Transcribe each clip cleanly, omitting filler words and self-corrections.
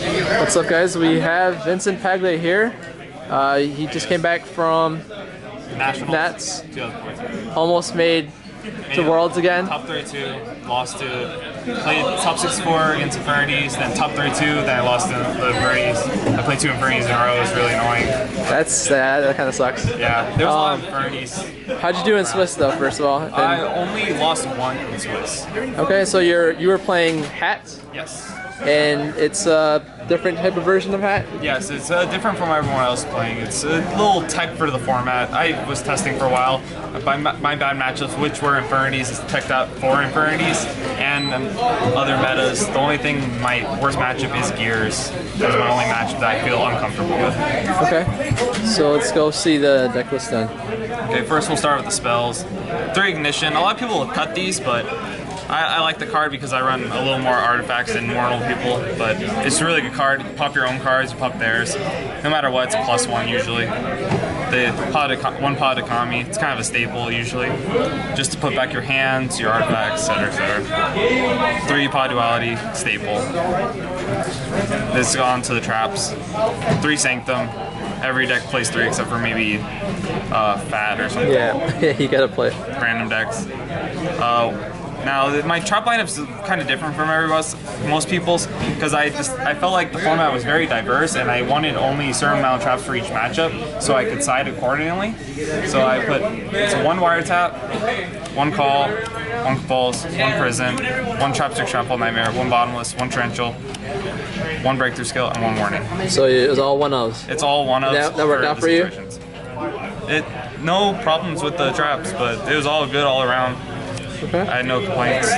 What's up, guys? We have Vincent Paglia here. He just came back from Nats. Almost made to Worlds again. Top 32, lost to, played top 64 against Infernities, then top 32, then I lost to the Infernities. I played 2 Infernities in a row, it was really annoying. That's sad, that kind of sucks. Yeah, there was a lot of Infernities. How'd you do in Swiss though, first of all? I only lost 1 in Swiss. Okay, so you were playing H.A.T? Yes. And it's a different type of version of H.A.T? Yes, it's different from everyone else playing. It's a little tech for the format. I was testing for a while. My bad matchups, which were Infernities, is teched out for Infernities and other metas. The only thing, my worst matchup is Gears. That's my only matchup that I feel uncomfortable with. Okay, so let's go see the deck list then. Okay, first we'll start with the spells. 3 Ignition. A lot of people will cut these, but I like the card because I run a little more artifacts than normal people, but it's a really good card. You pop your own cards, you pop theirs. No matter what, it's a +1 usually. The one pod economy, it's kind of a staple usually. Just to put back your hands, your artifacts, etc., etc. 3 pod duality, staple. This is on to the traps. 3 Sanctum. Every deck plays 3 except for maybe Fat or something. Yeah, you gotta play. Random decks. Now, my trap lineup's kind of different from most people's, because I felt like the format was very diverse and I wanted only a certain amount of traps for each matchup so I could side accordingly. So I put, it's 1 wiretap, 1 call, 1 compulse, 1 prison, 1 trapstick trample nightmare, 1 bottomless, 1 torrential, 1 breakthrough skill, and 1 warning. So it was all 1-ofs? It's all 1-ofs. That worked out for you? No problems with the traps, but it was all good all around. Okay. I had no complaints.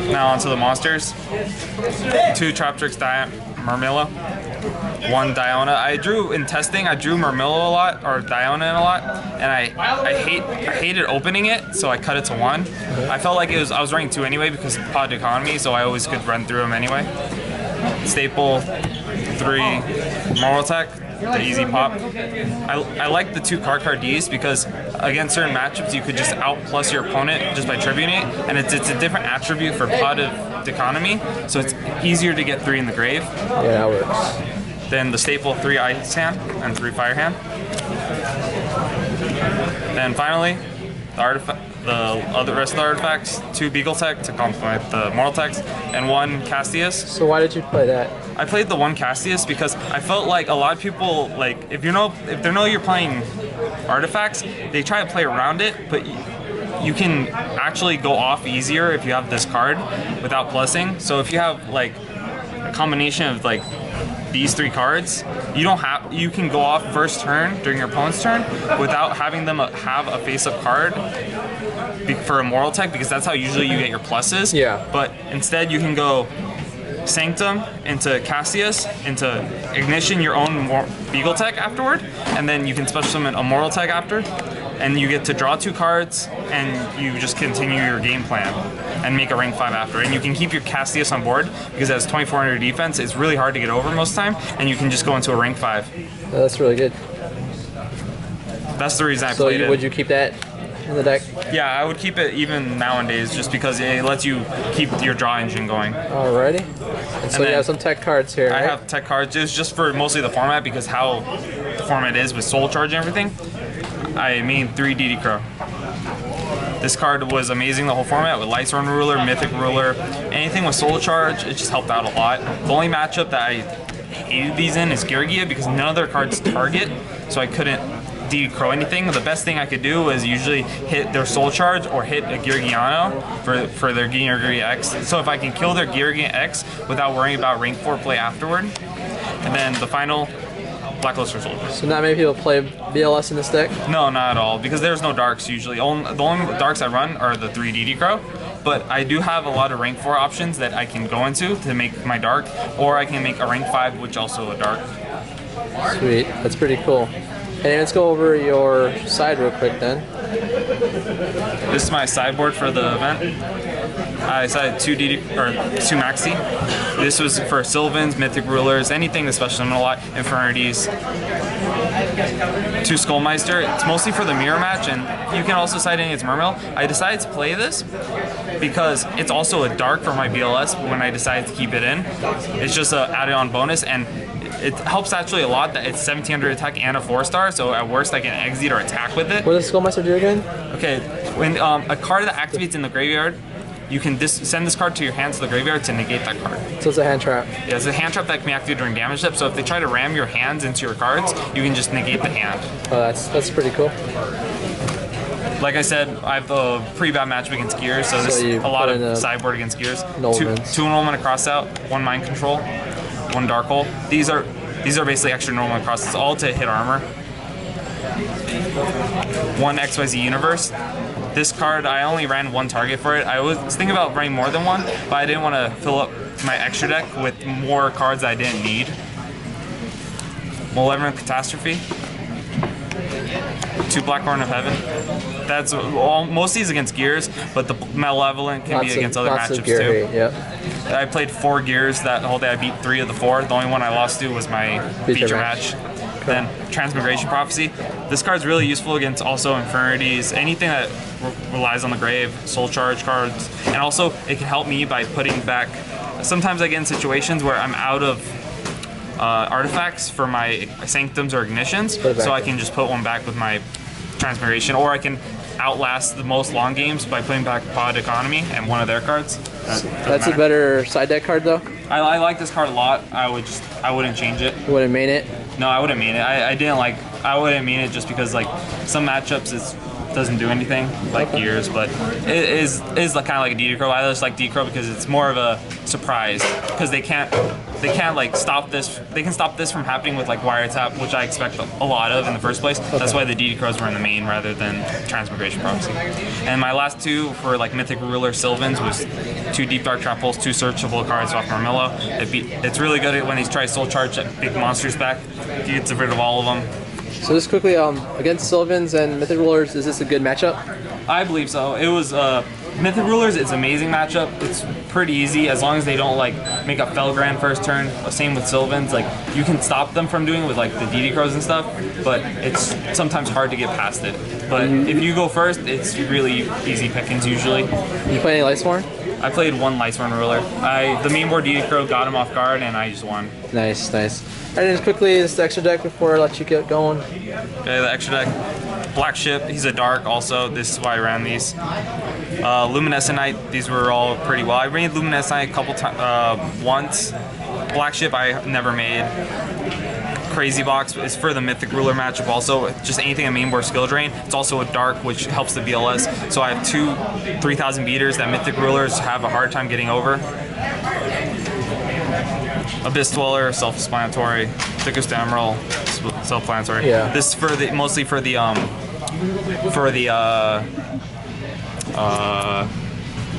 Now onto the monsters. 2 Traptrix Murmilla, 1 Diona. I drew in testing. I drew Murmilla a lot, or Diona in a lot, and I hated opening it, so I cut it to 1. I felt like I was running 2 anyway because of pod economy, so I always could run through them anyway. Staple, 3 Moral Tech. The easy pop. I like the 2 card Ds because against certain matchups you could just outplus your opponent just by tributing it, and it's a different attribute for pot of economy, so it's easier to get 3 in the grave. Yeah, that works. Then the staple 3 Ice Hand and 3 Fire Hand. Then finally, the rest of the artifacts, 2 Beagle Tech to complement the Moral Techs, and 1 Castius. So why did you play that? I played the 1 Castius because I felt like a lot of people, like, if they know you're playing artifacts, they try to play around it, but you can actually go off easier if you have this card without plussing. So if you have like a combination of like these 3 cards, you can go off first turn during your opponent's turn without having them have a face-up card for a Moral Tech, because that's how usually you get your pluses. Yeah. But instead you can go Sanctum into Cassius, into Ignition, your own Beagle Tech afterward, and then you can special summon a Moral Tech after, and you get to draw 2 cards, and you just continue your game plan and make a rank 5 after. And you can keep your Cassius on board because it has 2400 defense. It's really hard to get over most of the time, and you can just go into a rank 5. That's really good. That's the reason I played it. So would you keep that in the deck? Yeah, I would keep it even nowadays just because it lets you keep your draw engine going. Alrighty. And so you have some tech cards here, right? I have tech cards. It's just for mostly the format because how the format is with Soul Charge and everything. I made 3 DD Crow. This card was amazing the whole format with Lightsworn Ruler, Mythic Ruler, anything with Soul Charge, it just helped out a lot. The only matchup that I hated these in is Girgia because none of their cards target, so I couldn't DD Crow anything. The best thing I could do was usually hit their Soul Charge or hit a Girgiano for their Girgia X. So if I can kill their Girgia X without worrying about rank 4 play afterward. And then the final, Blackluster Soldier. So not many people play BLS in this deck? No, not at all, because there's no darks usually. The only darks I run are the 3 DD Crow, but I do have a lot of rank 4 options that I can go into to make my dark, or I can make a rank 5, which also a dark. Sweet, that's pretty cool. And let's go over your side real quick then. This is my sideboard for the event. I decided 2 Maxi. This was for Sylvans, Mythic Rulers, anything that special summon a lot, Infinities. 2 Skullmeister. It's mostly for the mirror match, and you can also side in its Mermail. I decided to play this because it's also a dark for my BLS when I decided to keep it in. It's just an added on bonus, and it helps actually a lot that it's 1700 attack and a 4-star, so at worst I can exit or attack with it. What does Skullmeister do again? Okay, when a card that activates in the graveyard, you can send this card to your hand to the graveyard to negate that card. So it's a hand trap. Yeah, it's a hand trap that can be activated during damage step, so if they try to ram your hands into your cards, you can just negate the hand. Oh, that's pretty cool. Like I said, I have a pretty bad matchup against Gears, so this is a lot of sideboard against Gears. 2 Enrollment across out, 1 Mind Control, 1 Dark Hole. These are basically extra Enrollment across. It's all to hit armor. 1 XYZ Universe. This card, I only ran 1 target for it. I was thinking about running more than 1, but I didn't want to fill up my extra deck with more cards I didn't need. Malevolent Catastrophe. 2 Blackhorn of Heaven. That's most of these against Gears, but the Malevolent can be against other matchups too. Yeah. I played 4 Gears that whole day. I beat 3 of the 4. The only one I lost to was my feature match. Then Transmigration Prophecy. This card's really useful against also Infinities, anything that relies on the grave, Soul Charge cards, and also it can help me by putting back. Sometimes I get in situations where I'm out of artifacts for my Sanctums or Ignitions, so I can just put 1 back with my Transmigration, or I can outlast the most long games by putting back Pod Economy and 1 of their cards. That's a better side deck card though. I like this card a lot. I wouldn't change it. You wouldn't main it? No, I wouldn't main it. I wouldn't main it just because like some matchups it doesn't do anything like Gears, but it is kind of like a D-Crow. I just like D-Crow because it's more of a surprise, because they can't like stop this. They can stop this from happening with like Wiretap, which I expect a lot of in the first place. That's why the D-Crows were in the main rather than Transmigration Prophecy. And my last 2 for like Mythic Ruler Sylvans was 2 Deep Dark Trap Holes, 2 searchable cards off Marmillo. It's really good when he tries Soul Charge big monsters back. He gets rid of all of them. So just quickly, against Sylvans and Mythic Rulers, is this a good matchup? I believe so. It was Mythic Rulers. It's an amazing matchup. It's pretty easy as long as they don't like make up Felgrand first turn. Same with Sylvans. Like you can stop them from doing it with like the DD Crows and stuff, but it's sometimes hard to get past it. But if you go first, it's really easy pickings usually. You play any Lightsworn? I played 1 Lightsworn Ruler. The main board DD Crow got him off guard, and I just won. Nice, nice. And just quickly, this extra deck before I let you get going. Okay, the extra deck. Black Ship, he's a dark also. This is why I ran these. Luminescent Knight, these were all pretty well. I ran Luminescent Knight a couple times, once. Black Ship I never made. Crazy Box is for the Mythic Ruler matchup also. Just anything in main board skill drain. It's also a dark, which helps the BLS. So I have 2 3000 beaters that Mythic Rulers have a hard time getting over. Abyss Dweller, Self-Explanatory. Thickest Emerald, Self-Explanatory. Yeah. This is for the mostly for the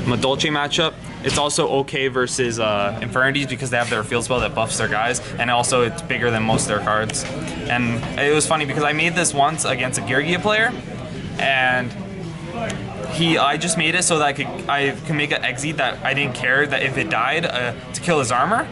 Madolche matchup. It's also okay versus Infinities because they have their field spell that buffs their guys, and also it's bigger than most of their cards. And it was funny because I made this once against a Girgia player, and I just made it so that I could make an exit that I didn't care that if it died to kill his armor.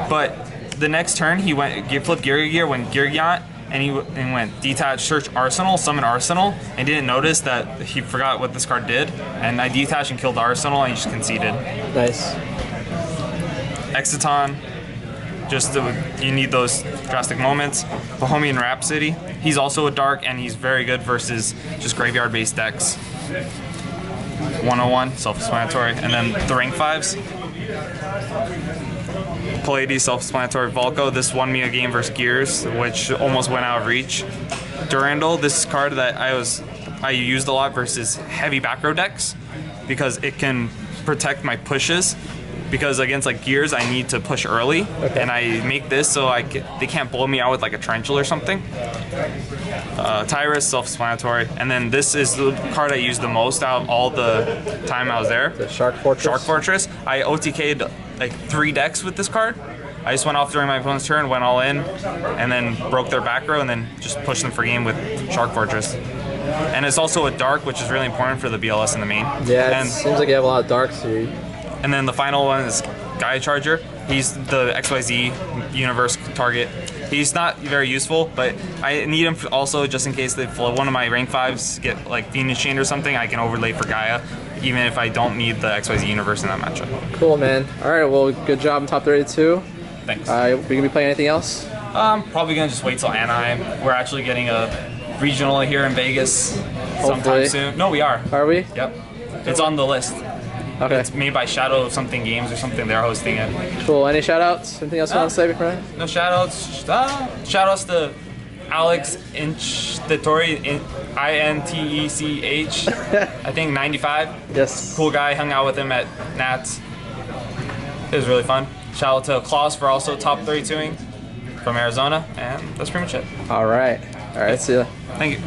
But the next turn he flipped Girgia, went Girgiant, and he went detach, search Arsenal, summon Arsenal, and didn't notice that he forgot what this card did. And I detached and killed the Arsenal, and he just conceded. Nice. Exiton, you need those drastic moments. Bohemian Rhapsody, he's also a dark, and he's very good versus just graveyard-based decks. 101, self-explanatory, and then the rank 5s. Pallades, self-explanatory. Volko, this won me a game versus Gears, which almost went out of reach. Durandal, this card that I used a lot versus heavy back row decks because it can protect my pushes. Because against like Gears, I need to push early, and I make this so they can't blow me out with like a Tarantula or something. Tyrus, self-explanatory, and then this is the card I used the most out of all the time I was there. The Shark Fortress. Shark Fortress. I OTK'd like 3 decks with this card. I just went off during my opponent's turn, went all in, and then broke their back row, and then just pushed them for game with Shark Fortress. And it's also a dark, which is really important for the BLS in the main. Yeah, and it seems like you have a lot of darks here. And then the final one is Gaia Charger. He's the XYZ universe target. He's not very useful, but I need him also just in case if one of my rank 5s get like Phoenix Chain or something, I can overlay for Gaia, even if I don't need the XYZ universe in that matchup. Cool, man. All right, well, good job in top 32. Thanks. We gonna be playing anything else? Probably gonna just wait till Anaheim. We're actually getting a regional here in Vegas sometime Hopefully. soon. No, we are. Are we? Yep. It's on the list. Okay. It's made by Shadow something games or something. They're hosting it. Cool. Any shout-outs? Anything else you want to say before that? No shoutouts. Shoutouts to Alex Inch, the Tory, INTECH. I think 95. Yes. Cool guy. Hung out with him at Nats. It was really fun. Shout out to Klaus for also top 32ing from Arizona, and that's pretty much it. All right. See ya. Thank you.